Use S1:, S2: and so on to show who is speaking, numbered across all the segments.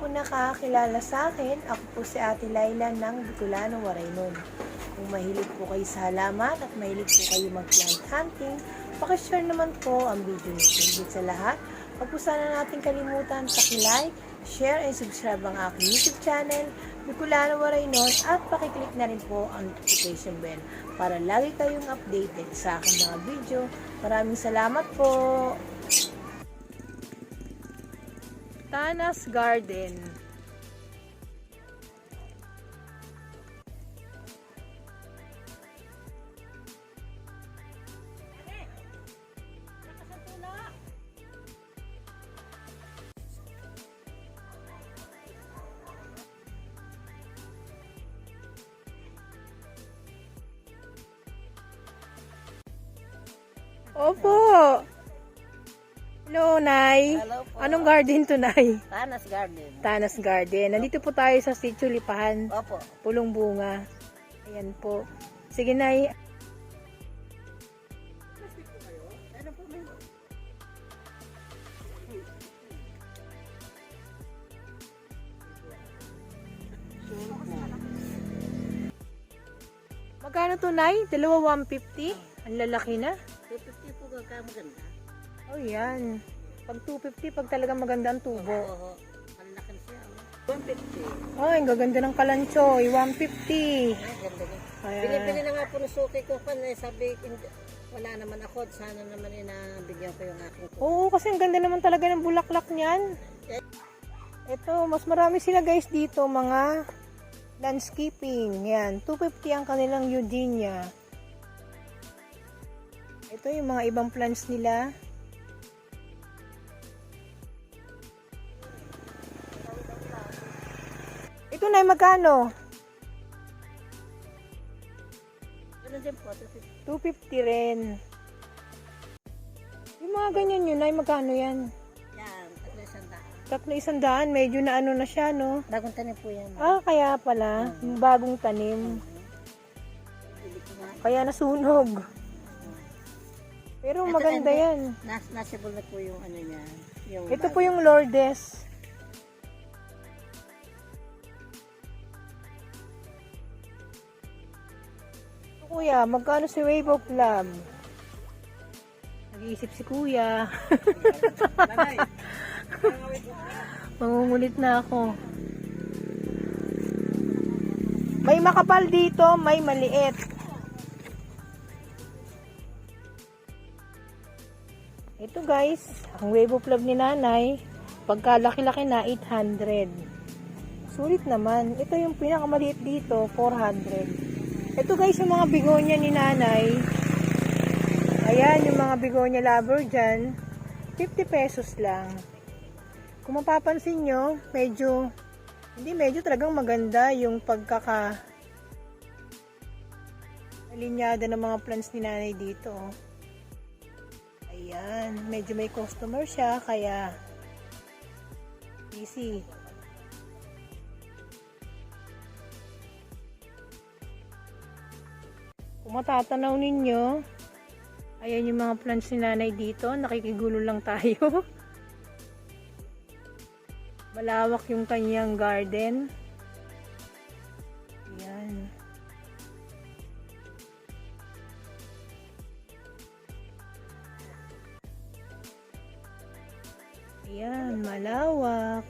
S1: po nakakakilala sa akin, ako po si Ate Laila ng Bicolano, Waraynon. Kung mahilig po kayo sa halaman at mahilig po kayo mag-plant hunting, pakishare naman po ang video nito. Higit sa lahat, huwag po sana natin kalimutan paki-like, share, and subscribe ang aking YouTube channel, Bicolano, Waraynon, at pakiclick na rin po ang notification bell para lagi kayong updated sa aking mga video. Maraming salamat po! Tanas Garden. Opo. Hello, Nay.
S2: Hello po.
S1: Anong garden to, Nay?
S2: Tanas Garden.
S1: Tanas Garden. Nandito po tayo sa Sitio Lipahan,
S2: Opo.
S1: Pulong Bunga. Ayan po. Sige, Nay. Magkano to, Nay? Dalawa 150? Ang lalaki na.
S2: 250 po maganda.
S1: Oh, yan. Pag 250, pag talagang maganda ang tubo.
S2: Oo. Malaki siya. 150.
S1: Ay, ang gaganda ng kalanchoy. 150.
S2: Ay, ganda niya.
S1: Ayan.
S2: Binibili na nga po ng suki ko pan. Sabi, wala naman ako. Sana naman inabigyan ko yung aking ko.
S1: Oo, kasi ang ganda naman talaga ng bulaklak niyan. Ito, mas marami sila guys dito, mga landscaping. Yan, 250 ang kanilang Eugenia. Ito yung mga ibang plants nila. Ito na, magkano?
S2: Ano din po?
S1: 250 rin. Yung mga ganyan yun, ay magkano yan?
S2: Yan.
S1: Tatlo 100, medyo na ano na siya, no?
S2: Bagong tanim po yan.
S1: Ah, kaya pala, bagong tanim. Kaya nasunog. Pero
S2: Ito,
S1: maganda
S2: hindi.
S1: yan.
S2: Nasibol na po yung ano niya. Yung
S1: Ito po yung Lourdes. Kuya, magkano si Wave of Love? Nag-iisip si Kuya. Mangungulit na ako. May makapal dito, may maliit. Ito guys, ang Wave of Love ni Nanay, pagka laki-laki na, 800. Sulit naman. Ito yung pinakamaliit dito, 400. Ito guys, yung mga bigonya ni Nanay. Ayan, yung mga bigonya lover dyan. 50 pesos lang. Kung mapapansin nyo, medyo talagang maganda yung alinyada ng mga plants ni Nanay dito. Ayan, medyo may customer siya, kaya easy. Kung matatanaw ninyo, ayan yung mga plants ni Nanay dito. Nakikigulo lang tayo. Malawak yung kanyang garden. Ayan. Ayan, malawak.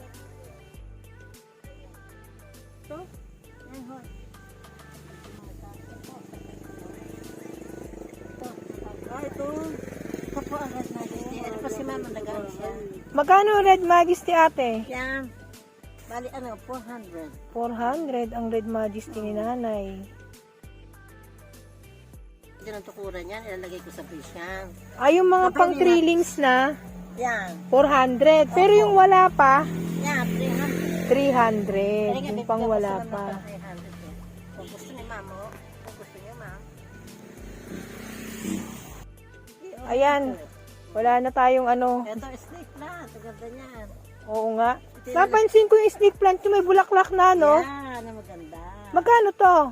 S1: Ito.
S2: Ito po ang Red Majesty. Ito po si Mama nag-ano siya.
S1: Magkano Red Majesty, ate?
S2: Yan. Bali 400.
S1: 400 ang Red Majesty ni Nanay.
S2: Ito ang tukuran yan. Ilalagay ko sa fish yan.
S1: Ay, yung mga pang trillings na,
S2: Yan.
S1: 400. Pero yung wala pa,
S2: Yan. 300.
S1: 300. Yung pang wala pa.
S2: 300 yan. Kung gusto ni Mama. Kung gusto niyo, Ma'am.
S1: Ayan. Wala na tayong ano.
S2: Ito, snake plant. Ang ganda niyan.
S1: Oo nga. Napansin ko yung snake plant yung may bulaklak na, no?
S2: Yan. Ang maganda.
S1: Magkano to?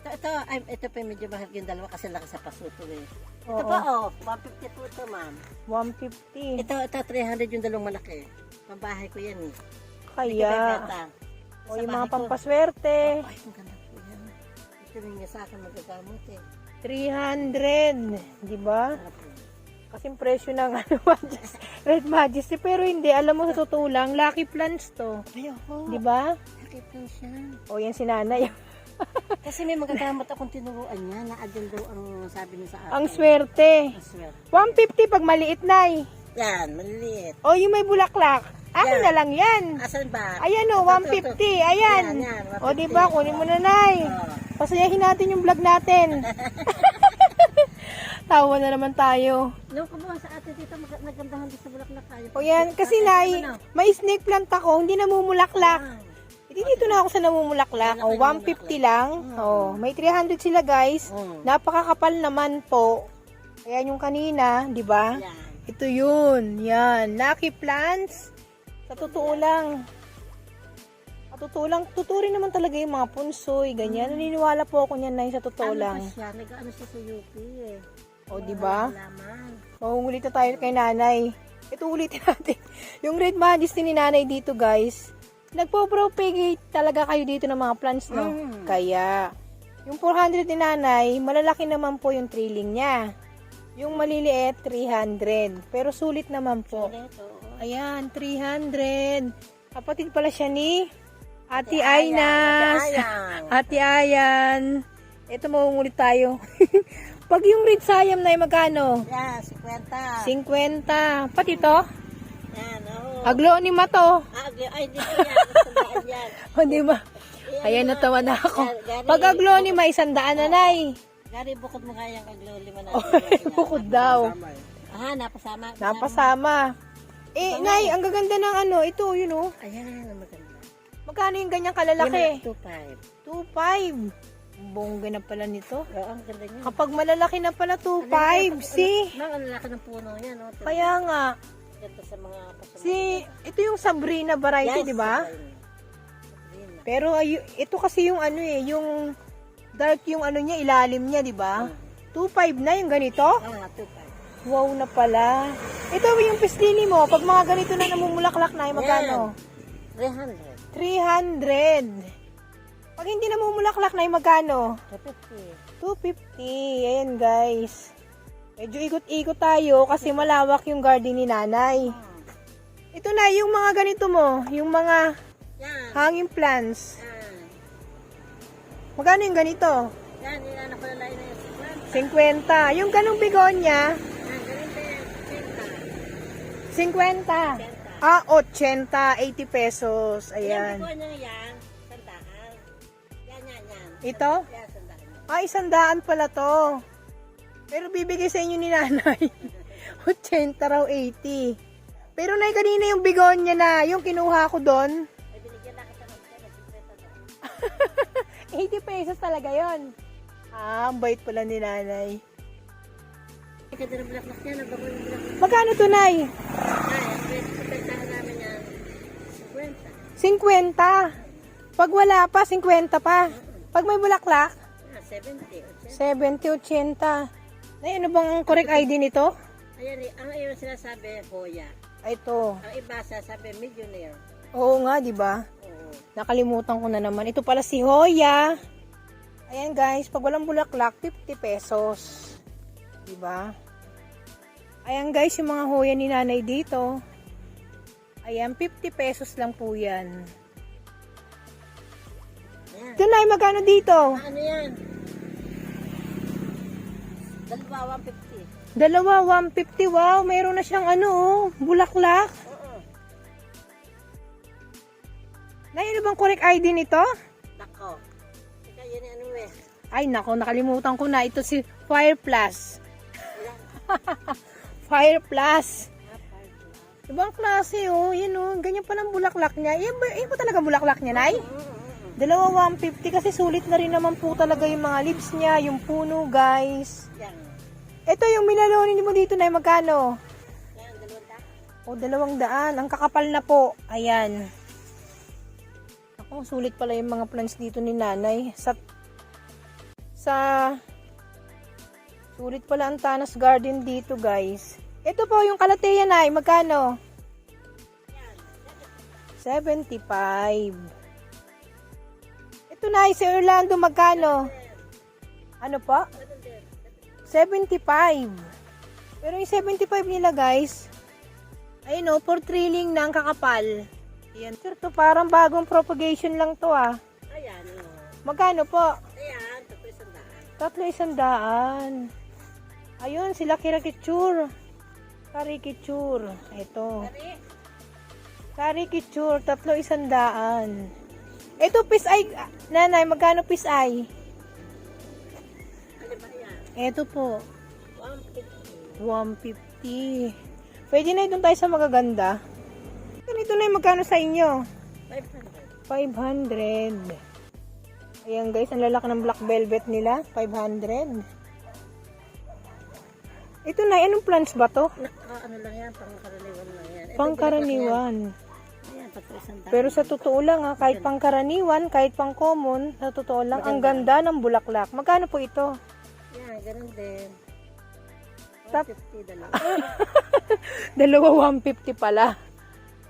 S2: Ito pa medyo mahal yung dalawa kasi laki sa pasuto eh. Ito
S1: Oo.
S2: pa 150 po ito, ma'am.
S1: 150.
S2: Ito 300 yung dalawang malaki. Pambahay ko yan eh.
S1: Kaya,
S2: Bebenta.
S1: o
S2: Sa
S1: yung
S2: bahay
S1: mga
S2: ko.
S1: pampaswerte,
S2: Ay, ang ganda po yan. Ito rin niya sa akin magagamot eh.
S1: 300, di ba?
S2: Sarap yun.
S1: Kasing presyo ng ano, Red Majesty, pero hindi, alam mo sa totoo lang, Lucky Plants to,
S2: Ay, ako.
S1: di ba?
S2: Sakit lang siya.
S1: O yan si nanay,
S2: Kasi may magagamot akong tinuruan niya na adyan daw ang sabi niya sa akin.
S1: ang swerte.
S2: Ang swerte.
S1: 150 pag maliit na
S2: Yan, maliliit.
S1: O yung may bulaklak, akin
S2: Yan.
S1: na lang yan.
S2: Asan ba?
S1: Ayan o, 150, ayan.
S2: Yan,
S1: O di ba, kunin mo na nay. Pasayahin natin yung vlog natin. Tawa na naman tayo.
S2: Nung kumuha sa ate dito, nagandahan din sa bulaklak tayo.
S1: O yan, kasi nay, may snake plant ako, hindi namumulaklak. Hindi dito na ako sa namumulaklak. O, 150 lang. O, may 300 sila guys. Napakakapal naman po. Ayan yung kanina, di ba?
S2: Yan.
S1: Ito yun. Yan. Lucky plants. Sa totoo lang. Sa totoo lang. Totoo rin naman talaga yung mga punsoy. Ganyan. Naniniwala po ako niyan na sa totoo lang.
S2: Ano pa siya? Nag-ano siya sa UP eh.
S1: O, di ba?
S2: Malaman.
S1: Maungulit na tayo kay nanay. Ito ulitin natin. Yung Red Majesty ni nanay dito guys. Nagpo-propagate talaga kayo dito ng mga plants, no? Kaya, yung 400 ni nanay, malalaki naman po yung trailing niya. Yung maliliit, 300. Pero sulit naman po. Ayan, 300. Kapatid pala siya ni Ate Aina. Ate Ayan. Ito, maungulit tayo. Pag yung red sayam na magkano?
S2: Yan, 50.
S1: 50. Pati to?
S2: Yan, oo.
S1: Aglonema to.
S2: Ay, dito yan. Sandaan yan.
S1: O, di ba? Ayan, natawa na ako.
S2: Gari-
S1: Pag aglonema, 100 na, nay.
S2: Gari, bukod mo kaya ang aglolima na.
S1: Bukod daw.
S2: Aha, napasama.
S1: Napasama. Eh, nay, ang gaganda ng ano, ito, yun o.
S2: Ayan, ang maganda.
S1: Magkano yung ganyang kalalaki?
S2: 2.5.
S1: 2.5. Bongga na pala nito.
S2: Oo, ang ganda niya.
S1: Kapag malalaki na pala, 2.5. See?
S2: Ang lalaki ng puno yan. Oh.
S1: Kaya nga.
S2: Ganda sa mga kasama.
S1: See, ito yung Sabrina variety, di ba? Pero ito kasi yung ano eh, yung dark yung ano niya, ilalim niya, di ba? 2.5 na yung ganito?
S2: Oo, 2.5.
S1: Wow na pala. Ito yung pistili mo, pag mga ganito na namumulaklak na, magkano?
S2: 300.
S1: 300. Pag hindi namumulaklak na, magkano?
S2: 250.
S1: 250. Ayan guys. Medyo ikot-ikot tayo kasi malawak yung garden ni nanay. Ito na, yung mga ganito mo, yung mga
S2: Yan.
S1: hanging plants.
S2: Yan.
S1: Magkano yung ganito?
S2: Yan, ilan ako lalay na yung
S1: 50. Yung ganong bigonya,
S2: Yan, ganito yan.
S1: 50. Ah, 80. 80 pesos.
S2: Ayan.
S1: Ayan.
S2: Yan, niya yan. Sandaan. Yan.
S1: Ito?
S2: Yan, sandaan.
S1: Ah, 100 pala to. Pero bibigay sa inyo ni nanay. 80 raw 80. Pero nay, kanina yung bigonya na, yung kinuha ko doon.
S2: Ay, binigyan na kita ng
S1: 80 pesos talaga yon. Ah, ang bait pala ni nanay.
S2: Ika din ang black niya, nagbago yung black.
S1: Magkano to, nay?
S2: Ay, ang pinagtahan namin yan, 50.
S1: 50. Pag wala pa, 50 pa. Pag may bulaklak,
S2: 70,
S1: 70, 80. Nay, ano bang correct ID nito?
S2: Ayan, ang iyon sinasabi, Hoya.
S1: Ay, ito.
S2: Ang iba sasabi, millionaire.
S1: Oo nga, di ba?
S2: Oo.
S1: Nakalimutan ko na naman. Ito pala si Hoya. Ayan guys, pag walang bulaklak, 50 pesos. Diba? Ayan guys, yung mga Hoya ni nanay dito. Ayan, 50 pesos lang po yan.
S2: Ayan.
S1: Ito na, magkano dito?
S2: Ano yan? Dalawa, 150.
S1: Dalawa, 150. Wow, mayroon na siyang ano, oh, bulaklak.
S2: Oo.
S1: Nay, ano bang correct ID nito?
S2: Nako. Teka, yan ano eh.
S1: Ay, nako, nakalimutan ko na. Ito si Fire Plus. Fire Plus. Ibang klase, oh. Yan, oh. Ganyan pa ng bulaklak niya. Yan ba talaga bulaklak niya, Nay? Dalawa 150 kasi sulit na rin naman po talaga yung mga leaves niya, yung puno, guys.
S2: Yan.
S1: Ito yung milalonin mo dito, Nay, magkano?
S2: Yan, 200.
S1: O, 200. Ang kakapal na po. Ayan. Ako, sulit pala yung mga plants dito ni nanay. Sulit pala ang Tanas Garden dito, guys. Ito po yung kalateya, Nay. Magkano? 75. Ito na, si Orlando, magkano? Ano po? 75. Pero yung 75 nila, guys, ayun o, for trilling ng kakapal. Ayan. Sir, to parang bagong propagation lang to ah.
S2: Ayan.
S1: Magkano po?
S2: Ayan, 300.
S1: 300. Ayun, sila Karikitsure. Karikitsure. Ito. Karikitsure, 300. Ito, pisay. Nanay, magkano pisay?
S2: Ano ba yan?
S1: Ito po.
S2: 150.
S1: 150. Pwede na itong tayo sa magaganda. Ganito na yung magkano sa inyo?
S2: 500.
S1: 500. Ayan guys, ang lalaki ng black velvet nila. 500. Ito na, anong plants ba to?
S2: Ano lang yan, pangkaraniwan lang yan.
S1: Pangkaraniwan.
S2: Ayan, 300.
S1: Pero sa totoo lang ha, kahit pangkaraniwan, kahit pang common, sa totoo lang, ang ganda ng bulaklak. Magkano po ito?
S2: Yan, ganun din.
S1: Tap-
S2: 150 dalawa.
S1: Dalawa 150 pala.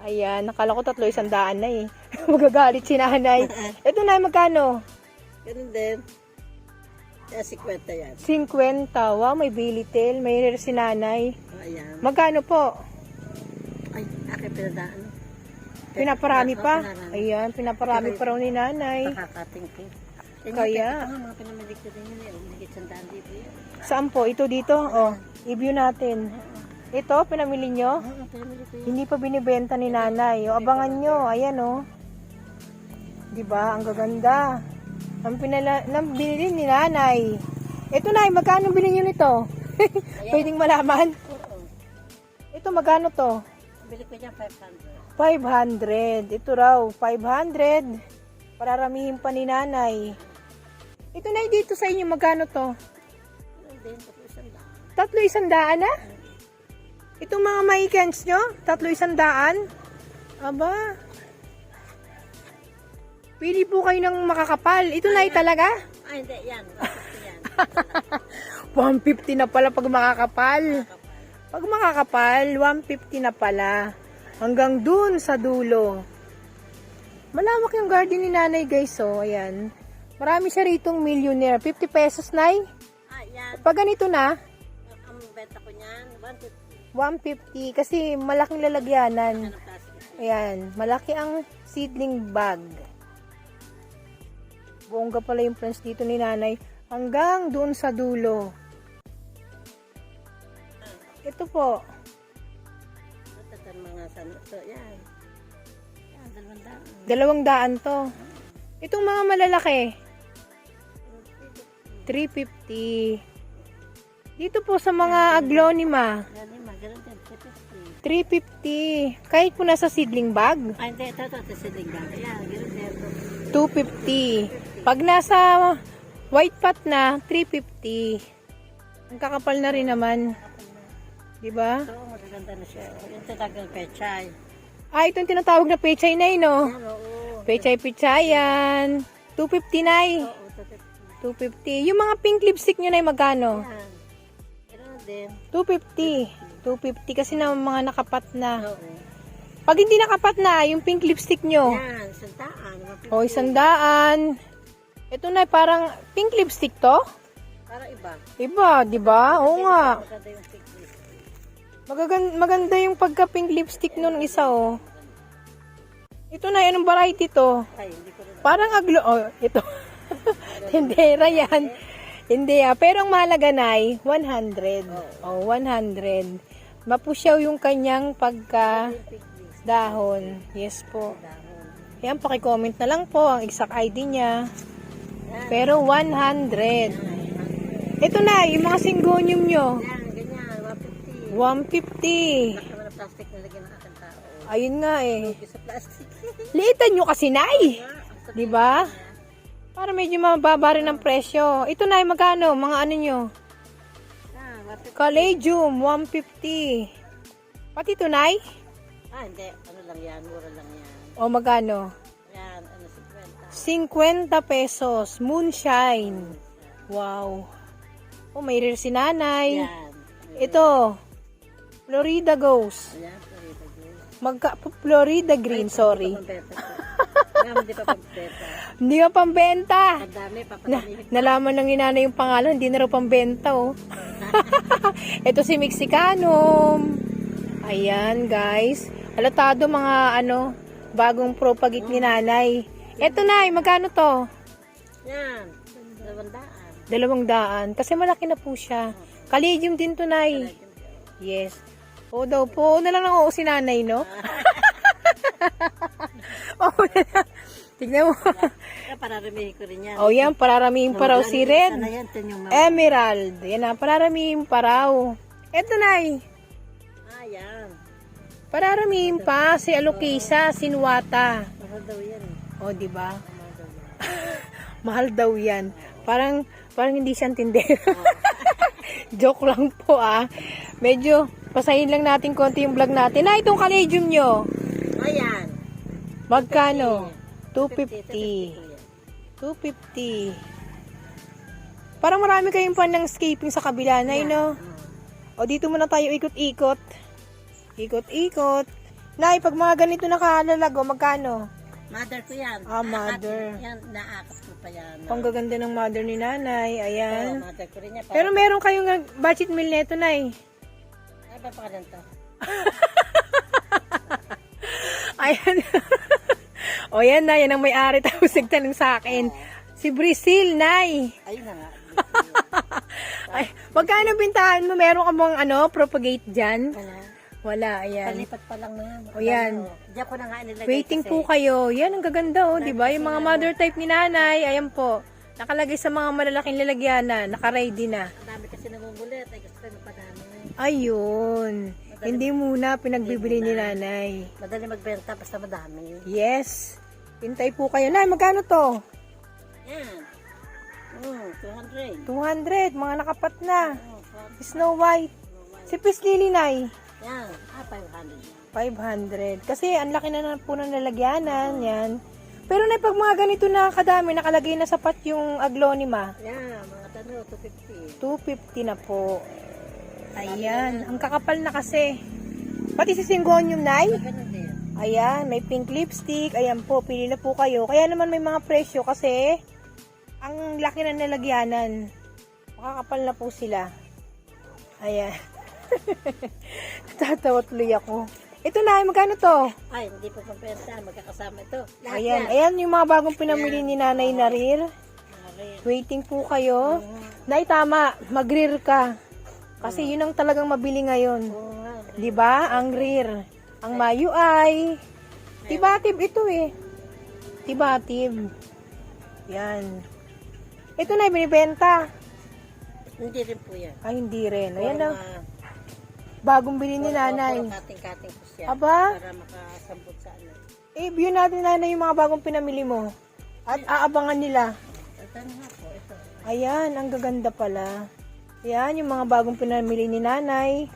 S1: Ayan, nakala ko 300 na eh. Magagalit si nanay. Ito na, magkano?
S2: Ganun din. Kaya 50 yan.
S1: 50. Wow, may bilitel. May rare si nanay.
S2: Ayan.
S1: Magkano po?
S2: Ay, akin pinadaan.
S1: Pinaparami pa? Ayan, pinaparami pa raw ni nanay.
S2: Nakakating ko.
S1: Kaya?
S2: Mga pinamili ko din yun. Hindi sandaan dito yan.
S1: Saan po? Ito dito? Oh, i-view natin. Ito, pinamili nyo?
S2: Oo, pinamili ko yun.
S1: Hindi pa binibenta ni nanay. O, abangan nyo. Ayan, oh. Diba? Ang gaganda. Ang binili ni nanay. Ito na, magkano bilhin nyo nito? Pwedeng malaman.
S2: Oo.
S1: Ito, magkano to?
S2: Bili ko dyan 500.
S1: 500. Ito raw, 500. Pararamihin pa ni nanay. Ito na, dito sa inyo, magkano to?
S2: Ganun din, 300.
S1: 300 na? Itong mga maikens nyo? 300? Aba. Pili po kayo ng makakapal. Ito na talaga?
S2: Ay, hindi, yan.
S1: 150 na pala pag makakapal. Pag makakapal, 150 na pala. Hanggang dun sa dulo. Malawak yung garden ni nanay guys. So, ayan. Marami siya ritong millionaire. 50 pesos, nay.
S2: Ah, yan.
S1: Pag ganito na,
S2: Ang benta ko niyan, 150.
S1: 150. Kasi malaking lalagyanan.
S2: Ano plastic?
S1: Ayan. Malaki ang seedling bag. Bongga pala yung plants dito ni nanay. Hanggang doon sa dulo. Ito po.
S2: Ito mga sano. So, yan. Yan,
S1: 200
S2: 200.
S1: to. Itong mga malalaki. 350. Dito po sa mga aglonema.
S2: Yan, yung ganun din, 350.
S1: 350. Kahit po nasa seedling bag.
S2: Ay, hindi, ito, siling bag. Yan, ganun din.
S1: 250. Pag nasa white pot na, 350. Ang kakapal na rin naman. Diba?
S2: Oo, magaganda na siya. Yung tatagang pechay.
S1: Ah, ito yung tinatawag na pechay na yun, no?
S2: Yan, oo.
S1: Pechay-pechayan. 250 na
S2: Oo,
S1: 250. Yung mga pink lipstick nyo na magkano?
S2: yan. Ganun din.
S1: 250. 250 kasi na mga nakapat na.
S2: Oo.
S1: Pag hindi nakapat na, yung pink lipstick nyo.
S2: Yan, sandaan.
S1: O, 100. Ito na, parang pink lipstick to?
S2: Para iba.
S1: Iba, di ba? Oo nga.
S2: Maganda yung pink list.
S1: Maganda yung pagka-pink lipstick nun isa, oh. Ito na, anong variety to?
S2: Ay, hindi ko rin.
S1: Parang oh, ito. Tindera yan. Hindi pero ang mahalaga na ay 100. Oh, 100. Mapusyaw yung kanyang pagka
S2: Yung pink list.
S1: dahon. Yes po.
S2: Dahon.
S1: Yan, pakicomment na lang po ang exact ID niya.
S2: Yan.
S1: Pero 100. Ito na, yung mga syngonium nyo.
S2: Yan, ganyan. 150.
S1: 150.
S2: Laki naman ng plastic na lagyan ng aking tao.
S1: Ayun nga eh.
S2: Lugi sa plastic.
S1: Liitan nyo kasi, Nay. Di ba? Para medyo mababa rin ang presyo. Ito na, magkano? Mga ano nyo?
S2: Ah, 150.
S1: Caladium, 150. Pati ito, Nay?
S2: Ah, hindi. Ano lang yan. Mura lang yan.
S1: O magkano?
S2: Yan, ano, 50.
S1: 50 pesos. Moonshine. Wow. Oh, may rare si nanay.
S2: Yan.
S1: Ito. Florida Ghost.
S2: Ayan, Florida Ghost.
S1: Florida green, sorry.
S2: Hindi pa pambenta.
S1: Hindi nga pambenta.
S2: Ang dami, papadamihin.
S1: Nalaman ng inana yung pangalan, hindi na raw pambenta, oh. Ito si Mexicanum. Ayan, guys. Halatado mga, bagong propagate ni nanay. Ito, nay, magkano to?
S2: Yan, 200.
S1: 200. Kasi malaki na po siya. Kalidium din to, nay. Yes. Oo daw po. Na lang ang oo si nanay, no? Oo na lang. Tignan mo.
S2: Pararamihin ko rin yan.
S1: Oh, yan. Pararamihin pa raw si Red.
S2: Sana yan, yan yung
S1: Emerald. Yan na. Pararamihin pa raw. Eto, nay.
S2: yan.
S1: Pararamihin pa. Si Alokisa, si Nuwata.
S2: Mahal daw yan.
S1: O, di ba?
S2: Mahal daw yan.
S1: Mahal daw yan. Parang hindi siya tindero. Joke lang po, ah. Medyo, pasahin lang natin konti yung vlog natin. Itong Caladium nyo.
S2: Ayan.
S1: Magkano? 250. 250. Parang marami kayong pan ng escaping sa kabila na, no? O, dito muna tayo ikot-ikot. Ikot-ikot. Nay, pag mga ganito nakalalago, magkano?
S2: Mother ko yan.
S1: Ah, mother.
S2: Yan, naakas ko pa yan.
S1: Panggaganda ng mother ni nanay. Ayan.
S2: Mother ko rin yan.
S1: Pero meron kayong budget meal neto, nay.
S2: Ay, ba pa ka to?
S1: Ayan. O yan na, yan ang may-ari tapos nagtanong sa akin. Si Brazil, nay.
S2: Ayun na nga.
S1: Ay, magkano bintahan mo? Meron ka bang propagate dyan?
S2: Wala.
S1: Wala, ayan.
S2: Palipat pa lang na yan.
S1: O yan.
S2: Diyan ko na nga inilagay
S1: Waiting
S2: kasi.
S1: po kayo. Yan, ang gaganda, oh, di ba? Yung mga mother type ni nanay, ayan po. Nakalagay sa mga malalaking lalagyanan. Naka-ready na.
S2: Ang dami kasi nangungulit. Ay, gusto ko mapadami.
S1: Ayun. Hindi muna pinagbibili ni nanay.
S2: Madali magbenta basta madami.
S1: Yes. Hintay po kayo. Nay, magkano to?
S2: Yan. 200.
S1: 200. Mga nakapat na.
S2: 200.
S1: Snow White. Si Peace Lily, nay.
S2: Yan. 500.
S1: 500. Kasi ang laki na po ng lalagyanan. Yan. Pero na pag mga ganito na kadami, nakalagay na sapat yung aglonema.
S2: Yan. Mga tanong, 250.
S1: 250 na po. Ayan. Ang kakapal na kasi. Pati si Syngonium, nay.
S2: Ganun din.
S1: Ayan. May pink lipstick. Ayan po. Pili na po kayo. Kaya naman may mga presyo kasi ang laki na nalagyanan. Makakapal na po sila. Ayan. Tatawa tuloy ako. Ito na, magkano to?
S2: Ay, hindi pa pambenta. Magkakasama ito. Lahat
S1: Ayan.
S2: yan.
S1: Ayan yung mga bagong pinamili ni Nanay Narir. Waiting po kayo. Nay, tama. Mag-rear ka. Kasi yun ang talagang mabili ngayon.
S2: Oo nga.
S1: 'Di ba? Ang rear. Ang mayo ay tibatib ito eh. Tibatib. Yan. Ito na binibenta.
S2: Hindi rin po yan.
S1: Ay, hindi rin. Ayan
S2: Puro
S1: lang. Bagong bili ni nanay.
S2: Puro kating-kating ko siya.
S1: Aba?
S2: Para makasambot sa ano.
S1: View natin nanay yung mga bagong pinamili mo. At aabangan nila.
S2: Ito na nga po. Ito.
S1: Ayan, ang gaganda pala. Ayan, yung mga bagong pinamili ni nanay.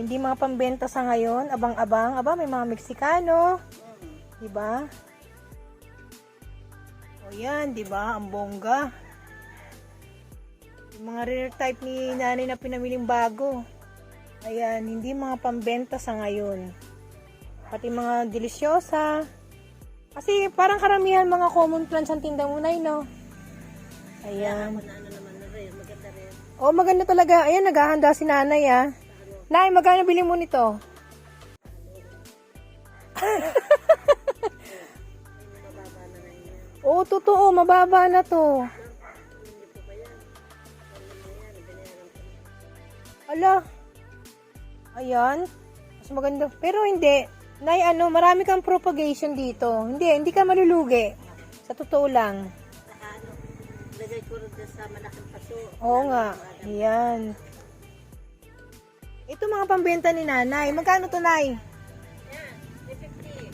S1: Hindi mga pambenta sa ngayon. Abang-abang. Aba, may mga Meksikano. Diba? O yan, diba? Ang bongga. Yung mga rare type ni nanay na pinamiling bago. Ayan, hindi mga pambenta sa ngayon. Pati mga delisyosa. Kasi parang karamihan mga common plants ang tinda mo, nay, no? Ayan.
S2: Ako na ano naman na rin. Maganda rin.
S1: Oh, maganda talaga. Ayan, naghahanda si nanay, ah. Nay, magkano bili mo nito?
S2: Mababa na rin yan.
S1: Oo, totoo. Mababa na to.
S2: Hindi po ba yan? Yan, binayaran ko.
S1: Ala. Ayan. Mas maganda. Pero hindi. Nay, marami kang propagation dito. Hindi ka malulugi. Sa totoo lang.
S2: Saka ano, lagay ko rin sa malaking paso.
S1: Oo nga. Ayan. Ito mga pambenta ni nanay. Magkano to, nay?
S2: Yan,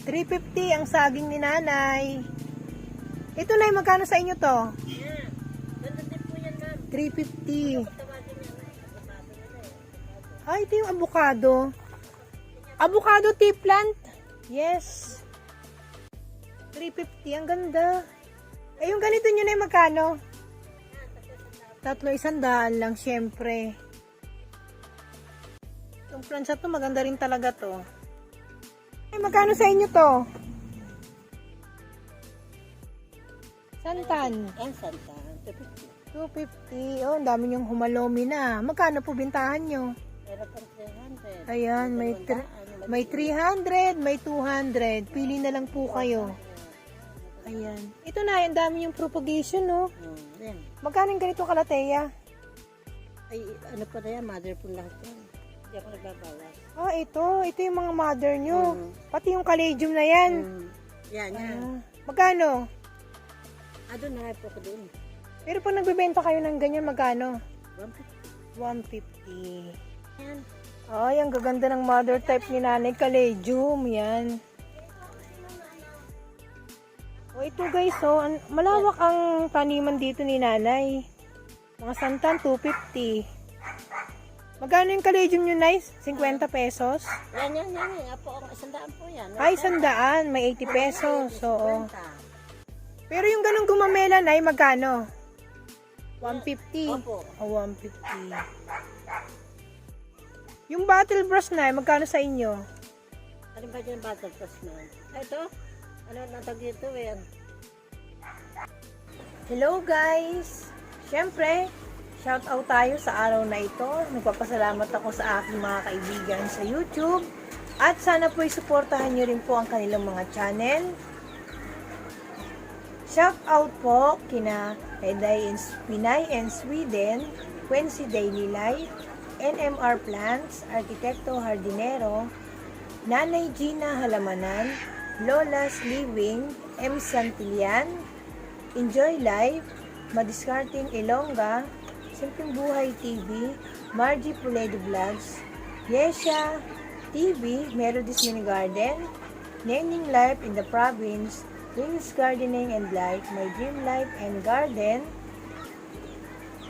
S1: 350 ang saging ni nanay. Ito, nay, magkano sa inyo to?
S2: yan. Ganda din po yan, ma'am.
S1: 350.
S2: Tawagin yan. Abogado nila eh.
S1: Ay, ito yung avocado. Avocado tea plant. Yes. 350. Ang ganda. Eh, yung ganito nyo na magkano? Tatlo, 100 lang, syempre. Itong plants na to, maganda rin talaga to. Ay, magkano sa inyo to? Santan.
S2: Ang santa, 250.
S1: 250. Oh, ang dami niyong humalomi na. Magkano po bintahan nyo?
S2: Pero pang 300.
S1: Ayan, may 300, may 200. Pili na lang po kayo. Ayan. Ito na, ang dami yung propagation, no?
S2: Yan.
S1: Magkano yung ganito kalateya?
S2: Ay, ano pa na yan, mother po lahat yan. Hindi ako nagbabawas.
S1: Ah, ito. Ito yung mga mother nyo.
S2: Mm.
S1: Pati yung caladium na yan.
S2: Yan, yan.
S1: Ah, magkano?
S2: Doon na po ko doon.
S1: Pero pag nagbebenta kayo ng ganyan, magkano?
S2: 150.
S1: 150.
S2: Yan.
S1: Ay, ang gaganda ng mother type ni Nanay Caladium. Yan. O, ito guys, oh. Malawak ang taniman dito ni Nanay. Mga santan, 250. Magkano yung Caladium nyo, Nice? 50 pesos?
S2: Yan. Apo, ang 100 po yan.
S1: Ay, 100. May 80 pesos. Oo.
S2: 50.
S1: Pero yung ganun gumamela, Nay, magkano? 150.
S2: Opo.
S1: O, 150. Yung battle brush, Nay, magkano sa inyo?
S2: Ano ba dyan battle plus na? Ito? Ano natag dito eh?
S1: Hello guys! Siyempre, shout out tayo sa araw na ito. Nagpapasalamat ako sa aking mga kaibigan sa YouTube. At sana po isuportahan nyo rin po ang kanilang mga channel. Shout out po kina Pinay and Sweden, Quincy Daily Life, NMR Plants, Arkitekto Hardinero, Nanay Gina Halamanan, Lola's Living, M. Santillan, Enjoy Life, Madiskarting Ilongga, Simpleng Buhay TV, Margie Puledo Vlogs, Yesha TV, Melodies Mini Garden, Nening Life in the Province, Wings Gardening and Life, My Dream Life and Garden,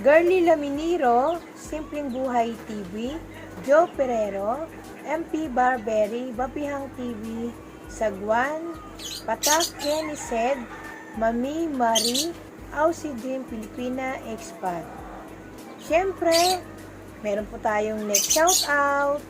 S1: Girly Laminiro, Simpleng Buhay TV, Joe Perero, MP Barberry, Babihang TV, Sagwan, Patak Kenny Said, Mami Marie, Aussie Dream Pilipina Expat. Siyempre, meron po tayong next shout out